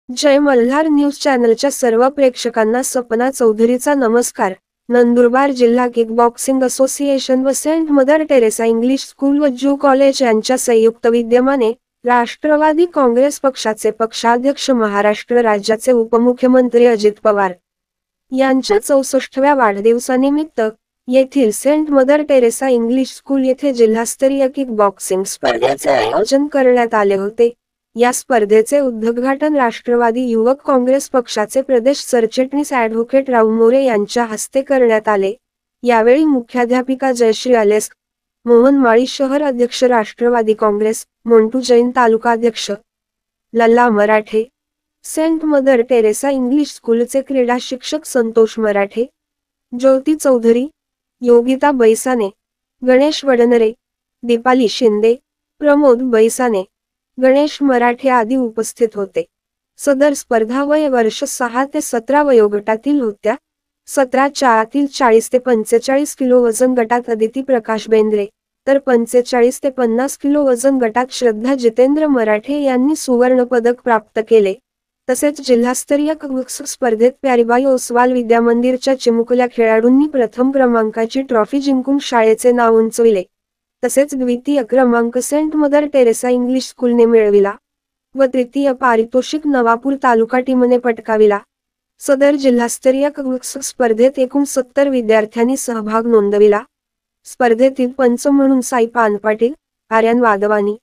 जय Malhar news चॅनलच्या सर्व प्रेक्षकांना सपना चौधरीचा नमस्कार। नंदुरबार जिल्हा किक बॉक्सिंग असोसिएशन व saint Mother Teresa English school व ज्यू कॉलेज यांच्या संयुक्त विद्यमाने राष्ट्रवादी काँग्रेस पक्षाचे पक्षाध्यक्ष महाराष्ट्र राज्याचे उपमुख्यमंत्री अजित पवार यांच्या 64व्या वाढदिवसानिमित्त येथील saint Mother Teresa English school येथे जिल्हास्तरीय किक बॉक्सिंग स्पर्धेचे आयोजन करण्यात आले होते। या स्पर्धेचे उद्घाटन राष्ट्रवादी युवक काँग्रेस पक्षाचे प्रदेश सरचिटणीस ॲडव्होकेट राव मोरे यांच्या हस्ते करण्यात आले। यावेळी मुख्याध्यापिका जयश्री अलेस्क, मोहन माळी शहर अध्यक्ष राष्ट्रवादी काँग्रेस, मोंटू जैन तालुका अध्यक्ष, लल्ला मराठे, सेंट मदर टेरेसा इंग्लिश स्कूलचे क्रीडा शिक्षक संतोष मराठे, ज्योती चौधरी, योगिता बैसाने, गणेश वडनरे, दीपाली शिंदे, प्रमोद बैसाने, गणेश मराठे आदी उपस्थित होते। सदर स्पर्धा वय वर्ष 6 ते 17 वयोगटातील होत्या। 17च्या आतील 40 ते 45 किलो वजन गटात अदिती प्रकाश बेंद्रे, तर 45 ते 50 किलो वजन गटात श्रद्धा जितेंद्र मराठे यांनी सुवर्ण पदक प्राप्त केले। तसेच जिल्हास्तरीय बॉक्सिंग स्पर्धेत प्यारीबाई ओसवाल विद्यामंदिरच्या चिमुकल्या खेळाडूंनी प्रथम क्रमांकाची ट्रॉफी जिंकून शाळेचे नाव उंचविले। तसेच द्वितीय क्रमांक सेंट मदर टेरेसा इंग्लिश स्कूलने मिळविला व तृतीय पारितोषिक नवापूर तालुका टीमने पटकाविला। सदर जिल्हास्तरीय बॉक्सिंग स्पर्धेत एकूण 70 विद्यार्थ्यांनी सहभाग नोंदविला। स्पर्धेतील पंच म्हणून साई पानपाटील, आर्यन वाधवानी,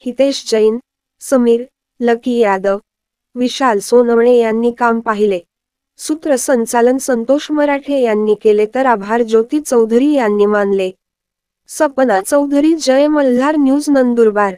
हितेश जैन, समीर, लकी यादव, विशाल सोनवणे यांनी काम पाहिले। सूत्रसंचालन संतोष मराठे यांनी केले तर आभार ज्योती चौधरी यांनी मानले। सपना चौधरी, जय मल्हार न्यूज, नंदुरबार।